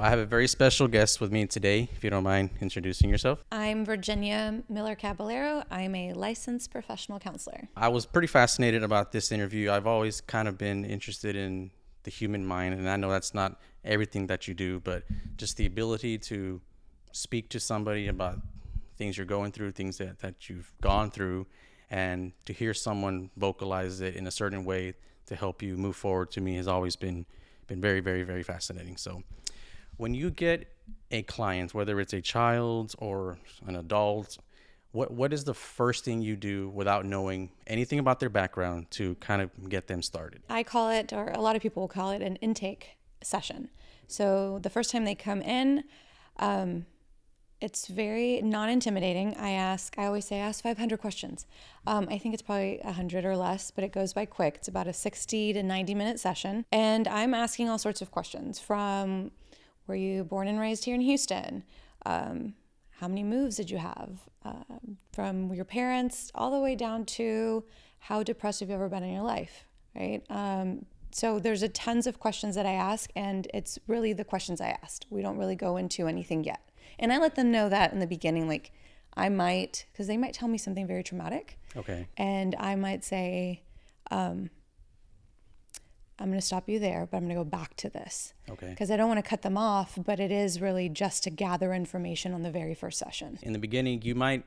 I have a very special guest with me today, if you don't mind introducing yourself. I'm Virginia Miller Caballero. I'm a licensed professional counselor. I was pretty fascinated about this interview. I've always kind of been interested in the human mind, and I know that's not everything that you do, but just the ability to speak to somebody about things you're going through, things that you've gone through, and to hear someone vocalize it in a certain way to help you move forward, to me has always been very, very, very fascinating. So when you get a client, whether it's a child or an adult, what is the first thing you do without knowing anything about their background to kind of get them started? I call it, or a lot of people will call it, an intake session. So the first time they come in, it's very non-intimidating. I always say, ask 500 questions. I think it's probably 100 or less, but it goes by quick. It's about a 60 to 90 minute session. And I'm asking all sorts of questions from, were you born and raised here in Houston? How many moves did you have? From your parents all the way down to how depressed have you ever been in your life, right? So there's tons of questions that I ask, and it's really the questions I asked. We don't really go into anything yet. And I let them know that in the beginning, like because they might tell me something very traumatic. Okay. And I might say, I'm going to stop you there, but I'm going to go back to this. Okay. Because I don't want to cut them off, but it is really just to gather information on the very first session. In the beginning, you might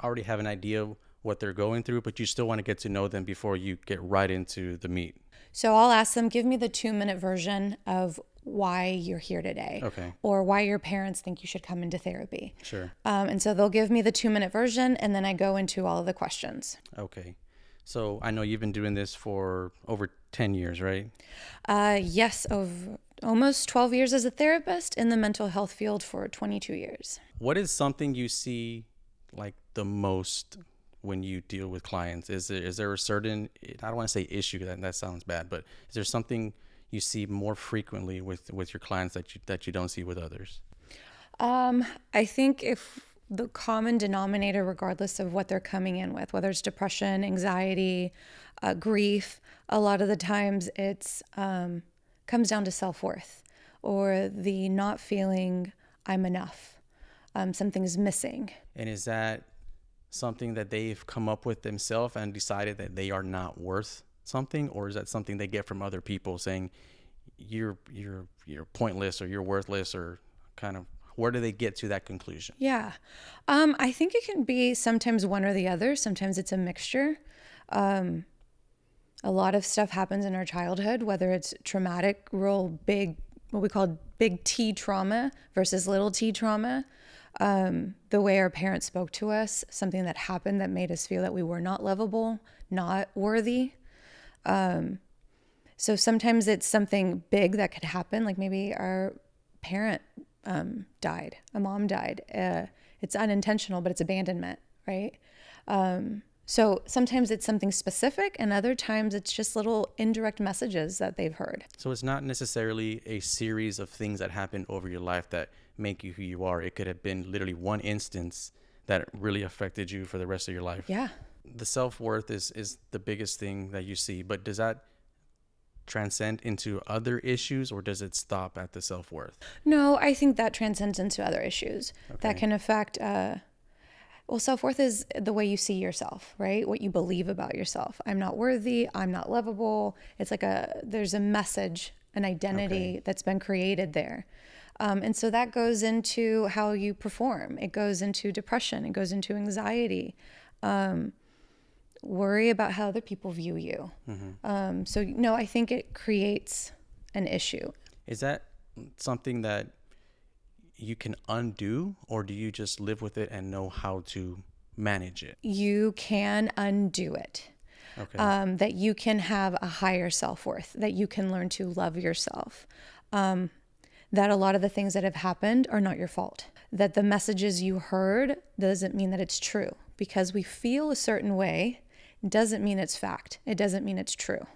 already have an idea of what they're going through, but you still want to get to know them before you get right into the meat. So I'll ask them, give me the 2-minute version of why you're here today. Okay. Or why your parents think you should come into therapy. Sure. And so they'll give me the 2-minute version, and then I go into all of the questions. Okay. So I know you've been doing this for over 10 years, right? Yes, of almost 12 years as a therapist, in the mental health field for 22 years. What is something you see like the most when you deal with clients? Is there a certain, I don't want to say issue, that sounds bad, but is there something you see more frequently with your clients that you don't see with others? I think if the common denominator, regardless of what they're coming in with, whether it's depression, anxiety, grief, a lot of the times it's comes down to self-worth, or the not feeling I'm enough. Something's missing. And is that something that they've come up with themselves and decided that they are not worth something, or is that something they get from other people saying you're pointless or you're worthless, or kind of where do they get to that conclusion? Yeah. I think it can be sometimes one or the other. Sometimes it's a mixture. A lot of stuff happens in our childhood, whether it's traumatic, real big, what we call big T trauma versus little t trauma. The way our parents spoke to us, something that happened that made us feel that we were not lovable, not worthy. So sometimes it's something big that could happen, like maybe our parent died, a mom died. It's unintentional, but it's abandonment, right? So sometimes it's something specific, and other times it's just little indirect messages that they've heard. So it's not necessarily a series of things that happen over your life that make you who you are. It could have been literally one instance that really affected you for the rest of your life. Yeah. The self-worth is the biggest thing that you see, but does that transcend into other issues, or does it stop at the self-worth? No, I think that transcends into other issues Okay. that can affect, self-worth is the way you see yourself, right? What you believe about yourself. I'm not worthy. I'm not lovable. It's like there's a message, an identity that's been created there. And so that goes into how you perform. It goes into depression. It goes into anxiety. Worry about how other people view you. Mm-hmm. So no, I think it creates an issue. Is that something that you can undo, or do you just live with it and know how to manage it? You can undo it. Okay. That you can have a higher self-worth, that you can learn to love yourself. That a lot of the things that have happened are not your fault. That the messages you heard doesn't mean that it's true. Because we feel a certain way doesn't mean it's fact. It doesn't mean it's true.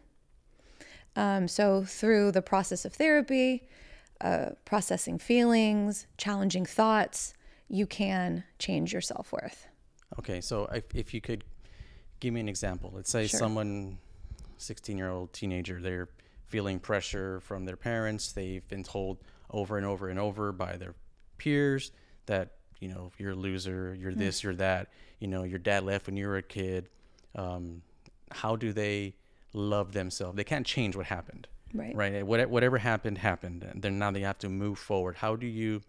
So through the process of therapy, processing feelings, challenging thoughts, you can change your self-worth. Okay, so if you could give me an example. Let's say Sure. someone, 16-year-old teenager, they're feeling pressure from their parents. They've been told, over and over and over by their peers that, you're a loser, you're this, you're that, your dad left when you were a kid. How do they love themselves? They can't change what happened. Right. Whatever happened, and then now they have to move forward. How do you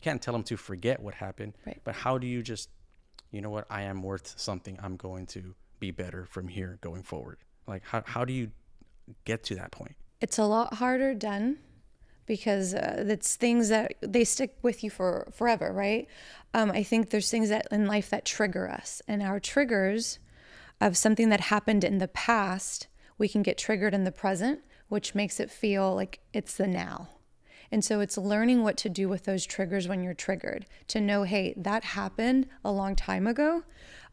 can't tell them to forget what happened, Right. but how do you just, what, I am worth something. I'm going to be better from here going forward. Like, how do you get to that point? It's a lot harder done because it's things that they stick with you for forever, right? I think there's things that in life that trigger us, and our triggers of something that happened in the past, we can get triggered in the present, which makes it feel like it's the now. And so it's learning what to do with those triggers when you're triggered, to know, hey, that happened a long time ago.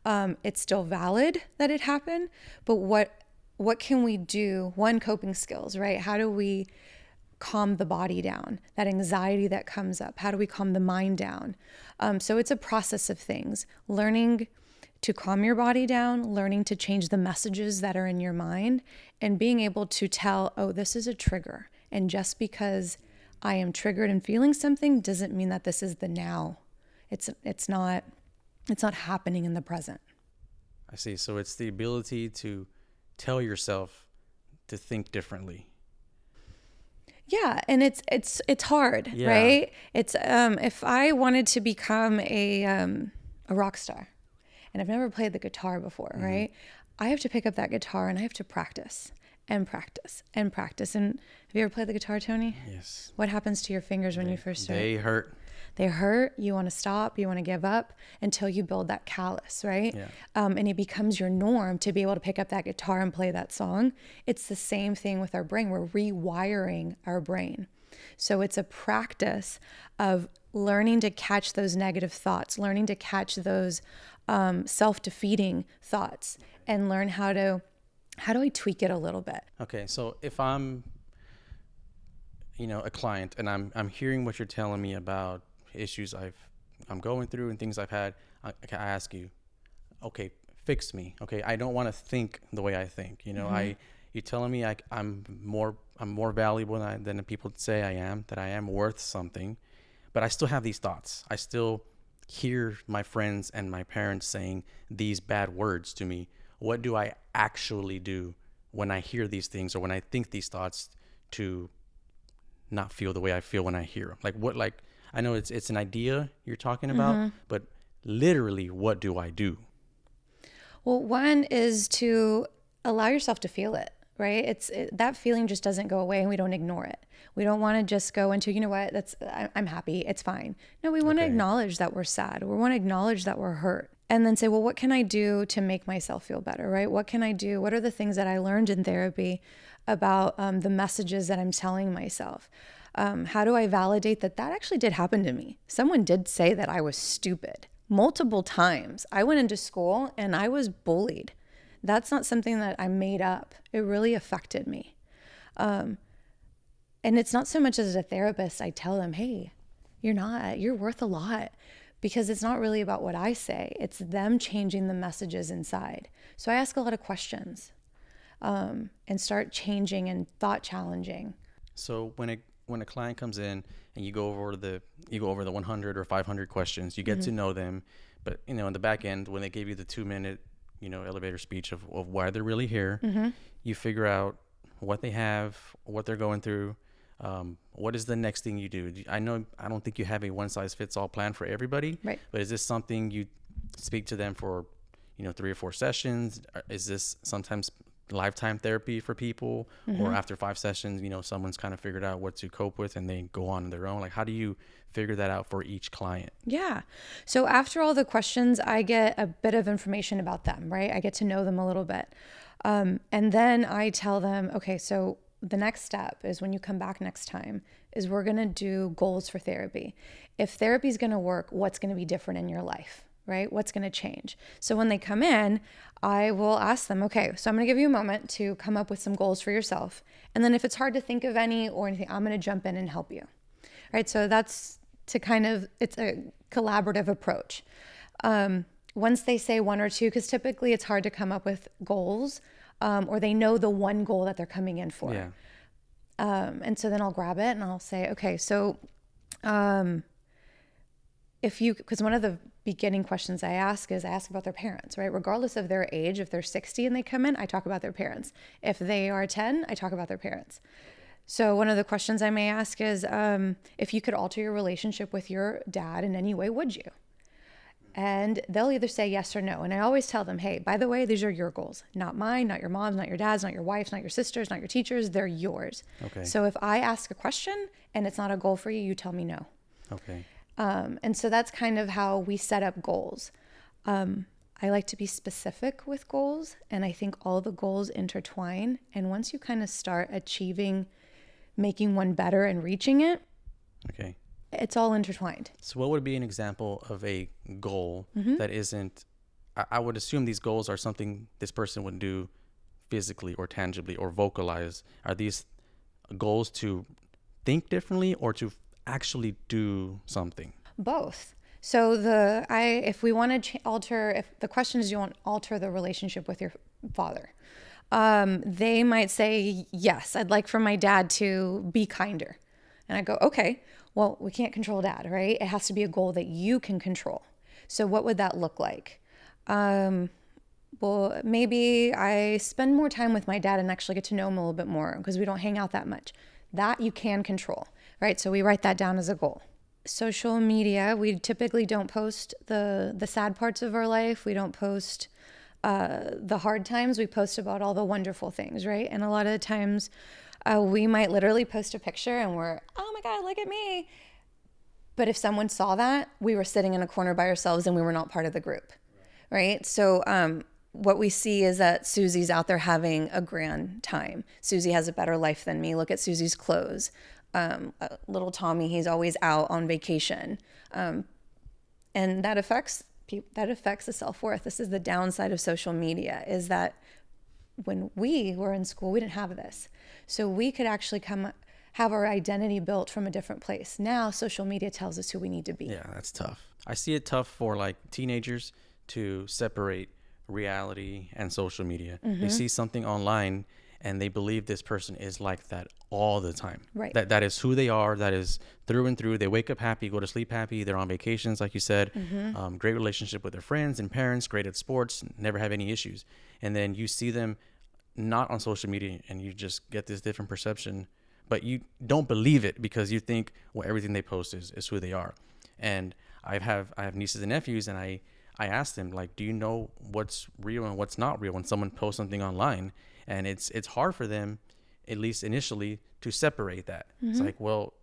It's still valid that it happened, but what can we do? One, coping skills, right? How do we calm the body down? That anxiety that comes up, how do we calm the mind down? So it's a process of things, learning to calm your body down, learning to change the messages that are in your mind, and being able to tell, oh, this is a trigger. And just because I am triggered and feeling something doesn't mean that this is the now. It's not happening in the present. I see. So it's the ability to tell yourself to think differently. Yeah, and it's hard, Yeah. right? It's if I wanted to become a rock star, and I've never played the guitar before, right? I have to pick up that guitar and I have to practice and practice and practice. And have you ever played the guitar, Tony? Yes. What happens to your fingers when you first start? They hurt. They hurt. You want to stop. You want to give up until you build that callus, right? Yeah. And it becomes your norm to be able to pick up that guitar and play that song. It's the same thing with our brain. We're rewiring our brain. So it's a practice of learning to catch those negative thoughts, learning to catch those self-defeating thoughts, and learn how do I tweak it a little bit? Okay, so if I'm, a client, and I'm hearing what you're telling me about issues I'm going through and things I've had, I ask you, okay, fix me. Okay, I don't want to think the way I think. You're telling me I'm more valuable than the people say I am, that I am worth something, but I still have these thoughts. I still hear my friends and my parents saying these bad words to me. What do I actually do when I hear these things or when I think these thoughts to not feel the way I feel when I hear them? I know it's an idea you're talking about, but literally, what do I do? Well, one is to allow yourself to feel it, right? That feeling just doesn't go away, and we don't ignore it. We don't want to just go into, you know what, I'm happy, it's fine. No, we want to acknowledge that we're sad. We want to acknowledge that we're hurt. And then say, well, what can I do to make myself feel better, right? What can I do? What are the things that I learned in therapy about the messages that I'm telling myself? How do I validate that actually did happen to me? Someone did say that I was stupid multiple times. I went into school and I was bullied. That's not something that I made up. It really affected me. And it's not so much as a therapist, I tell them, hey, you're worth a lot. Because it's not really about what I say. It's them changing the messages inside. So I ask a lot of questions and start changing and thought challenging. So when a client comes in and you go over the 100 or 500 questions, you get to know them. But, in the back end, when they give you the 2-minute, elevator speech of why they're really here, you figure out what they have, what they're going through. What is the next thing you do? I don't think you have a one-size-fits-all plan for everybody, right? But is this something you speak to them for, 3 or 4 sessions? Is this sometimes lifetime therapy for people, or after 5 sessions, someone's kind of figured out what to cope with and they go on their own? Like, how do you figure that out for each client? Yeah. So after all the questions, I get a bit of information about them, right? I get to know them a little bit. And then I tell them, okay, so the next step is when you come back next time is we're going to do goals for therapy. If therapy is going to work, what's going to be different in your life, right? What's going to change? So when they come in, I will ask them, okay, so I'm going to give you a moment to come up with some goals for yourself. And then if it's hard to think of any or anything, I'm going to jump in and help you. Right? So that's it's a collaborative approach. Once they say 1 or 2, because typically it's hard to come up with goals, or they know the one goal that they're coming in for. Yeah. And so then I'll grab it and I'll say, okay, so um, because one of the beginning questions I ask about their parents, right? Regardless of their age, if they're 60 and they come in, I talk about their parents. If they are 10, I talk about their parents. So one of the questions I may ask is, if you could alter your relationship with your dad in any way, would you? And they'll either say yes or no. And I always tell them, hey, by the way, these are your goals, not mine, not your mom's, not your dad's, not your wife's, not your sister's, not your teacher's. They're yours. Okay. So if I ask a question and it's not a goal for you, you tell me no. Okay. And so that's kind of how we set up goals. I like to be specific with goals, and I think all the goals intertwine. And once you kind of start achieving, making one better and reaching it, Okay. it's all intertwined. So what would be an example of a goal Mm-hmm. that isn't, I would assume these goals are something this person would do physically or tangibly or vocalize. Are these goals to think differently or to actually do something? Both. So if we want to alter, if the question is you want to alter the relationship with your father, they might say, yes, I'd like for my dad to be kinder. And I go, okay, well, we can't control dad, right? It has to be a goal that you can control. So what would that look like? Well, maybe I spend more time with my dad and actually get to know him a little bit more because we don't hang out that much. That you can control, right? So we write that down as a goal. Social media, we typically don't post the sad parts of our life. We don't post the hard times. We post about all the wonderful things, right? And a lot of the times we might literally post a picture and we're, oh my God, look at me. But if someone saw that, we were sitting in a corner by ourselves and we were not part of the group, right? So what we see is that Susie's out there having a grand time. Susie has a better life than me. Look at Susie's clothes. Little Tommy, he's always out on vacation. And that affects the self-worth. This is the downside of social media, is that when we were in school, we didn't have this. So we could actually have our identity built from a different place. Now social media tells us who we need to be. Yeah, that's tough. I see it tough for like teenagers to separate reality and social media. Mm-hmm. They see something online and they believe this person is like that all the time. Right. That is who they are. That is through and through. They wake up happy, go to sleep happy. They're on vacations, like you said. Mm-hmm. Great relationship with their friends and parents. Great at sports. Never have any issues. And then you see them not on social media, and you just get this different perception. But you don't believe it because you think, well, everything they post is who they are. And I have nieces and nephews, and I ask them, like, do you know what's real and what's not real when someone posts something online? And it's hard for them, at least initially, to separate that. Mm-hmm. It's like, well,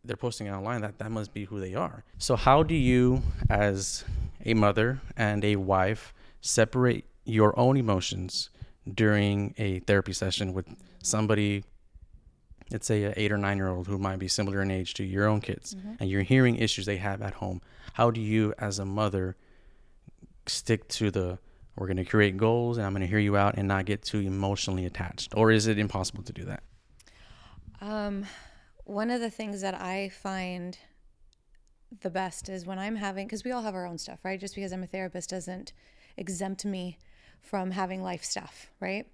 they're posting it online. That must be who they are. So how do you, as a mother and a wife, separate your own emotions during a therapy session with somebody, let's say an 8 or 9 year old who might be similar in age to your own kids, mm-hmm. and you're hearing issues they have at home? How do you, as a mother, stick to we're going to create goals and I'm going to hear you out and not get too emotionally attached? Or is it impossible to do that? One of the things that I find the best is when I'm having, because we all have our own stuff, right? Just because I'm a therapist doesn't exempt me from having life stuff, right?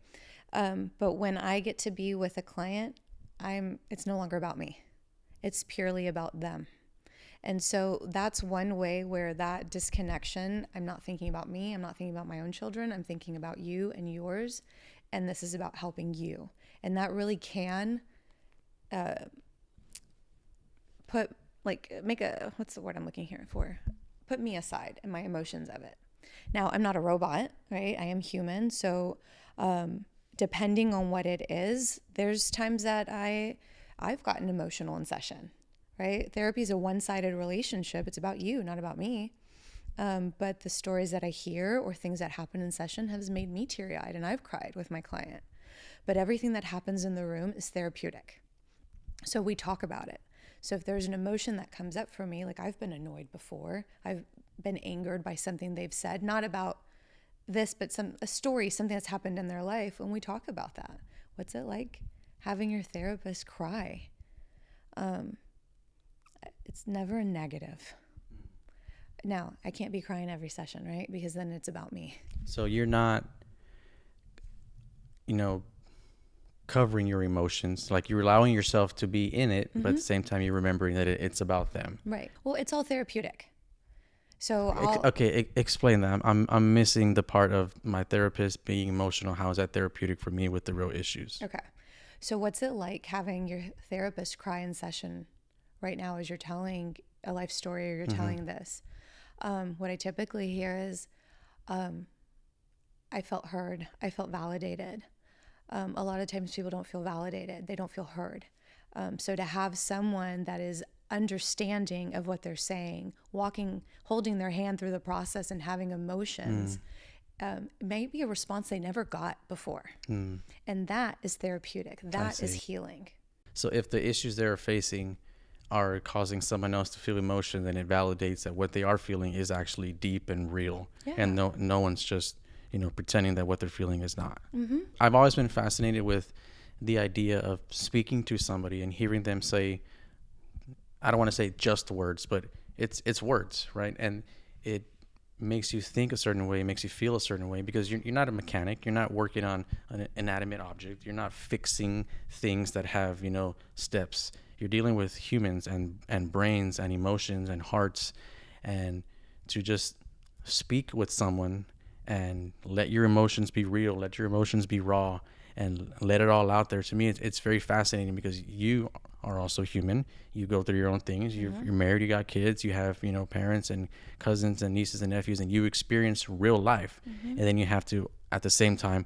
But when I get to be with a client, it's no longer about me. It's purely about them. And so that's one way where that disconnection, I'm not thinking about me, I'm not thinking about my own children, I'm thinking about you and yours, and this is about helping you. And that really can what's the word I'm looking here for? Put me aside and my emotions of it. Now, I'm not a robot, right? I am human. So depending on what it is, there's times that I've gotten emotional in session. Right? Therapy is a one-sided relationship. It's about you, not about me. But the stories that I hear or things that happen in session has made me teary-eyed, and I've cried with my client. But everything that happens in the room is therapeutic. So we talk about it. So if there's an emotion that comes up for me, like I've been annoyed before, I've been angered by something they've said, not about this, but a story, something that's happened in their life, and we talk about that. What's it like having your therapist cry? It's never a negative. Now, I can't be crying every session, right? Because then it's about me. So you're not, covering your emotions, like you're allowing yourself to be in it, but at the same time you're remembering that it's about them. Right. Well, it's all therapeutic. So Explain that. I'm missing the part of my therapist being emotional. How is that therapeutic for me with the real issues? okay. So what's it like having your therapist cry in session right now as you're telling a life story or you're telling this? What I typically hear is, I felt heard. I felt validated. A lot of times people don't feel validated. They don't feel heard. So to have someone that is understanding of what they're saying, holding their hand through the process and having emotions, may be a response they never got before. And that is therapeutic. That is healing. So if the issues they're facing are causing someone else to feel emotion, then it validates that what they are feeling is actually deep and real. Yeah. And no one's just, pretending that what they're feeling is not. I've always been fascinated with the idea of speaking to somebody and hearing them say, I don't want to say just words, but it's words, right? And it makes you think a certain way, makes you feel a certain way, because you're not a mechanic. You're not working on an inanimate object. You're not fixing things that have, steps. You're dealing with humans and brains and emotions and hearts. And to just speak with someone and let your emotions be real, let your emotions be raw, and let it all out there. To me, it's very fascinating because you are also human. You go through your own things. You're married, you got kids, you have, parents and cousins and nieces and nephews, and you experience real life. And then you have to, at the same time,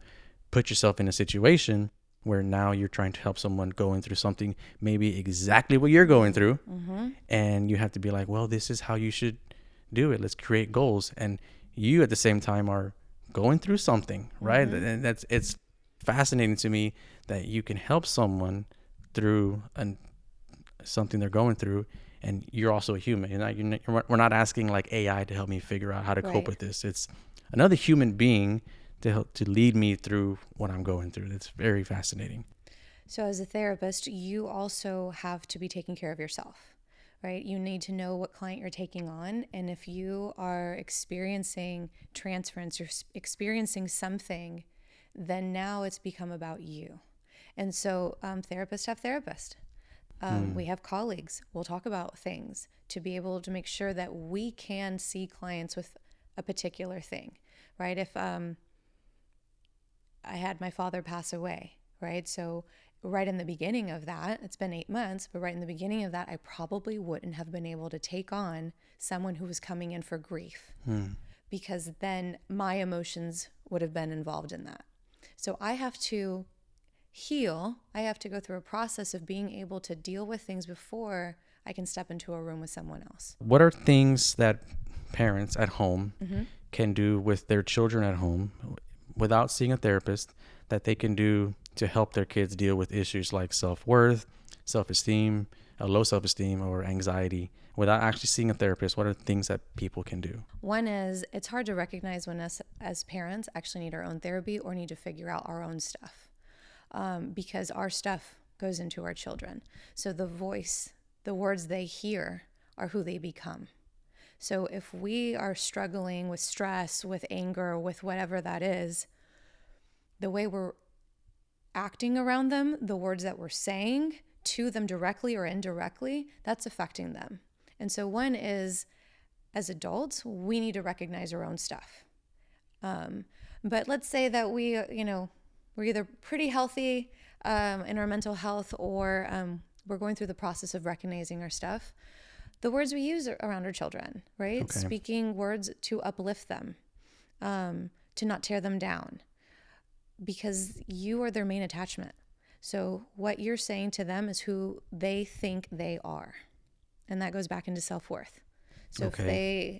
put yourself in a situation where now you're trying to help someone going through something, maybe exactly what you're going through. And you have to be like, well, this is how you should do it. Let's create goals. And you at the same time are going through something, right? And it's fascinating to me that you can help someone through something they're going through, and you're also a human. We're not asking like AI to help me figure out how to cope with this. It's another human being to help to lead me through what I'm going through. It's very fascinating. So as a therapist, you also have to be taking care of yourself, right? You need to know what client you're taking on. And if you are experiencing transference, you're experiencing something, then now it's become about you. And so therapists have therapists. We have colleagues. We'll talk about things to be able to make sure that we can see clients with a particular thing, right? If I had my father pass away, right? So right in the beginning of that, it's been 8 months, but right in the beginning of that, I probably wouldn't have been able to take on someone who was coming in for grief because then my emotions would have been involved in that. So I have to heal. I have to go through a process of being able to deal with things before I can step into a room with someone else. What are things that parents at home can do with their children at home without seeing a therapist that they can do to help their kids deal with issues like self-worth, self-esteem, low self-esteem, or anxiety without actually seeing a therapist? What are things that people can do? One is it's hard to recognize when us as parents actually need our own therapy or need to figure out our own stuff because our stuff goes into our children. So the voice, the words they hear are who they become. So if we are struggling with stress, with anger, with whatever that is, the way we're acting around them, the words that we're saying to them directly or indirectly, that's affecting them. And so one is, as adults, we need to recognize our own stuff. But let's say that we're either pretty healthy in our mental health or we're going through the process of recognizing our stuff. The words we use around our children, right? Okay. Speaking words to uplift them, to not tear them down, because you are their main attachment. So what you're saying to them is who they think they are. And that goes back into self-worth. So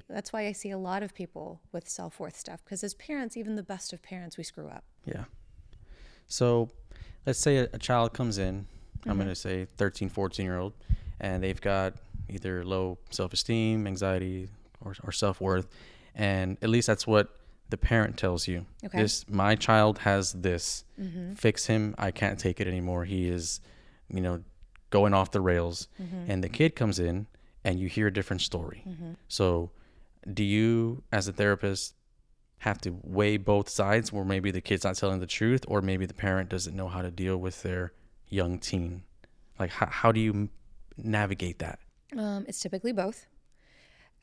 that's why I see a lot of people with self-worth stuff, because as parents, even the best of parents, we screw up. Yeah. So let's say a child comes in, I'm going to say 13, 14-year-old, and they've got either low self-esteem, anxiety, or self-worth. And at least that's what the parent tells you. Okay. My child has this. Fix him. I can't take it anymore. He is, going off the rails. And the kid comes in and you hear a different story. So do you, as a therapist, have to weigh both sides, where maybe the kid's not telling the truth, or maybe the parent doesn't know how to deal with their young teen? Like, how do you navigate that? It's typically both.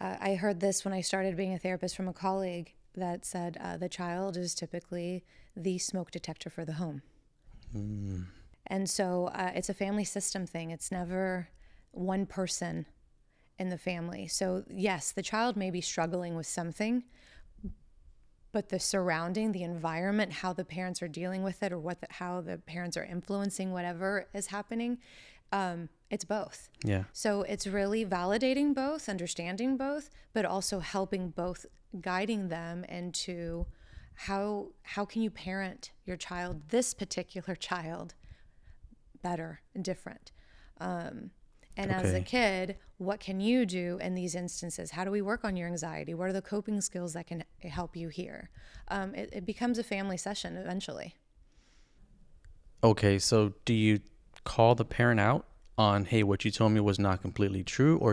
I heard this when I started being a therapist from a colleague that said the child is typically the smoke detector for the home. And so it's a family system thing. It's never one person in the family. So yes, the child may be struggling with something, but the surrounding, the environment, how the parents are dealing with it, or how the parents are influencing whatever is happening, it's both. Yeah. So it's really validating both, understanding both, but also helping both, guiding them into how can you parent your child, this particular child, better and different. And as a Okay. kid, what can you do in these instances? How do we work on your anxiety? What are the coping skills that can help you here? It becomes a family session eventually. Okay, so do you call the parent out on, hey, what you told me was not completely true, or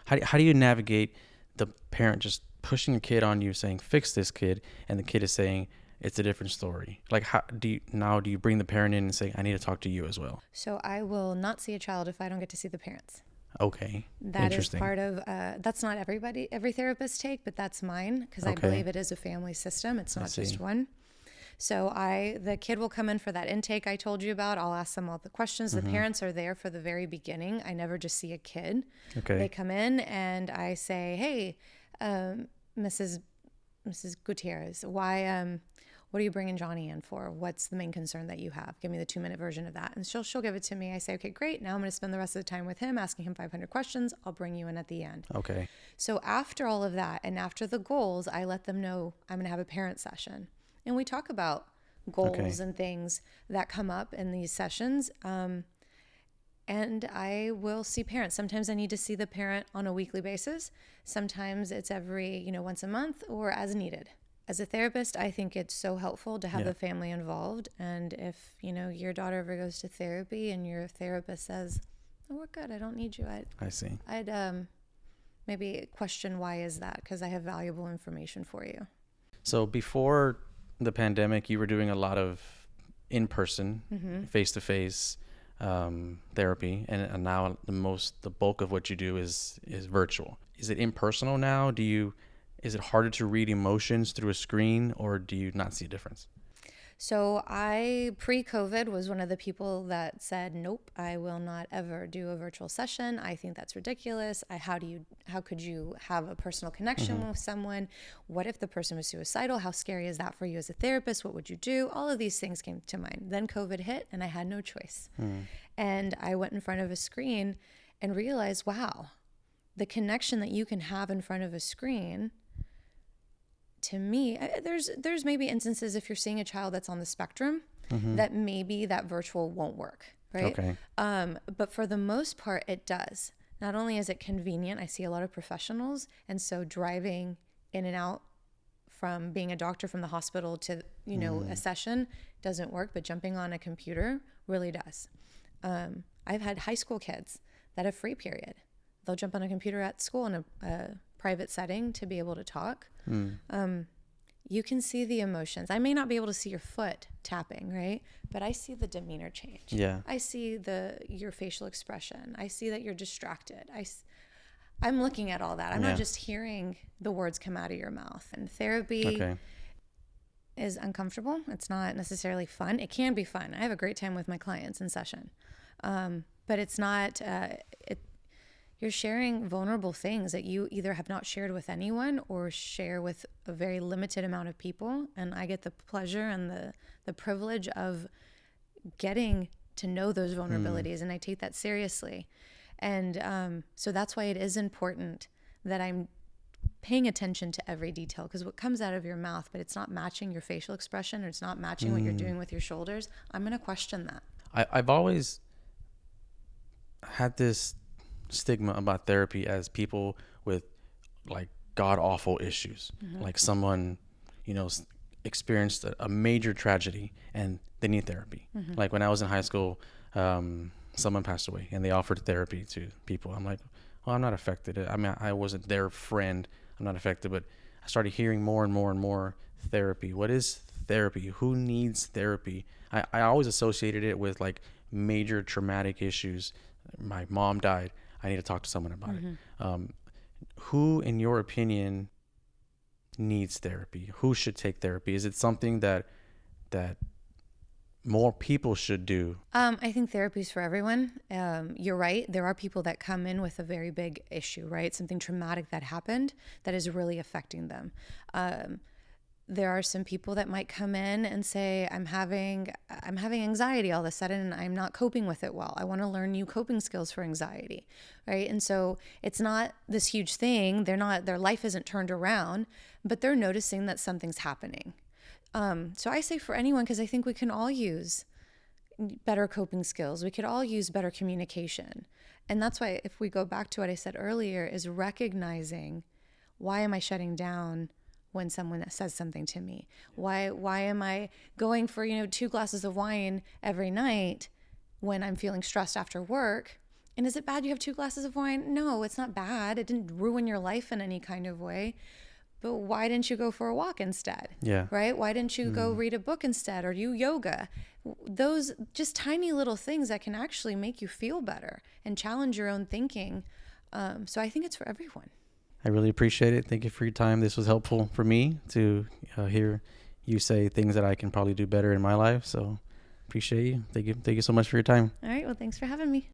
how do you navigate the parent just pushing a kid on you, saying fix this kid, and the kid is saying it's a different story? Like, how do you bring the parent in and say, I need to talk to you as well? So I will not see a child if I don't get to see the parents. Okay, That is interesting. part of, that's not every therapist take, but that's mine, because I Okay, believe it is a family system. It's I not just see. one. So the kid will come in for that intake I told you about. I'll ask them all the questions. The parents are there for the very beginning. I never just see a kid. Okay, They come in and I say, hey, Mrs. Gutierrez, what are you bringing Johnny in for? What's the main concern that you have? Give me the 2-minute version of that. And she'll give it to me. I say, okay, great. Now I'm going to spend the rest of the time with him, asking him 500 questions. I'll bring you in at the end. okay, So after all of that, and after the goals, I let them know I'm going to have a parent session. And we talk about okay. goals and things that come up in these sessions. And I will see parents. Sometimes I need to see the parent on a weekly basis. Sometimes it's every, once a month or as needed. As a therapist, I think it's so helpful to have Yeah, the family involved. And if, your daughter ever goes to therapy and your therapist says, oh, we're good, I don't need you, I see. I'd maybe question why is that? Because I have valuable information for you. So before the pandemic, you were doing a lot of in-person, face-to-face therapy, and now the bulk of what you do is virtual. Is it impersonal now? Is it harder to read emotions through a screen, or do you not see a difference? So I, pre-COVID, was one of the people that said, nope, I will not ever do a virtual session. I think that's ridiculous. How could you have a personal connection with someone? What if the person was suicidal? How scary is that for you as a therapist? What would you do? All of these things came to mind. Then COVID hit and I had no choice. And I went in front of a screen and realized, wow, the connection that you can have in front of a screen, to me, there's maybe instances if you're seeing a child that's on the spectrum that maybe that virtual won't work, right? Okay. But for the most part, it does. Not only is it convenient, I see a lot of professionals, and so driving in and out from being a doctor from the hospital to a session doesn't work, but jumping on a computer really does. I've had high school kids that have free period. They'll jump on a computer at school in a private setting to be able to talk. You can see the emotions. I may not be able to see your foot tapping, right? But I see the demeanor change. Yeah. I see your facial expression. I see that you're distracted. I'm looking at all that. I'm Yeah. not just hearing the words come out of your mouth. And therapy Okay. is uncomfortable. It's not necessarily fun. It can be fun. I have a great time with my clients in session. But it's not, you're sharing vulnerable things that you either have not shared with anyone or share with a very limited amount of people. And I get the pleasure and the privilege of getting to know those vulnerabilities. And I take that seriously. And so that's why it is important that I'm paying attention to every detail, because what comes out of your mouth, but it's not matching your facial expression, or it's not matching what you're doing with your shoulders, I'm going to question that. I've always had this stigma about therapy as people with like god awful issues, like someone experienced a major tragedy and they need therapy. Like when I was in high school, someone passed away and they offered therapy to people. I'm like, well, I'm not affected. I mean, I wasn't their friend. I'm not affected, but I started hearing more and more and more therapy. What is therapy? Who needs therapy? I always associated it with like major traumatic issues. My mom died. I need to talk to someone about it. Who, in your opinion, needs therapy? Who should take therapy? Is it something that more people should do? I think therapy is for everyone. You're right. There are people that come in with a very big issue, right? Something traumatic that happened that is really affecting them. There are some people that might come in and say, I'm having anxiety all of a sudden and I'm not coping with it well. I want to learn new coping skills for anxiety, right? And so it's not this huge thing. Their life isn't turned around, but they're noticing that something's happening. So I say for anyone, because I think we can all use better coping skills. We could all use better communication. And that's why, if we go back to what I said earlier, is recognizing, why am I shutting down when someone says something to me? Why am I going for, 2 glasses of wine every night when I'm feeling stressed after work? And is it bad you have 2 glasses of wine? No, it's not bad. It didn't ruin your life in any kind of way. But why didn't you go for a walk instead? Yeah. Right? Why didn't you go read a book instead or do yoga? Those just tiny little things that can actually make you feel better and challenge your own thinking. So I think it's for everyone. I really appreciate it. Thank you for your time. This was helpful for me to hear you say things that I can probably do better in my life. So appreciate you. Thank you. Thank you so much for your time. All right. Well, thanks for having me.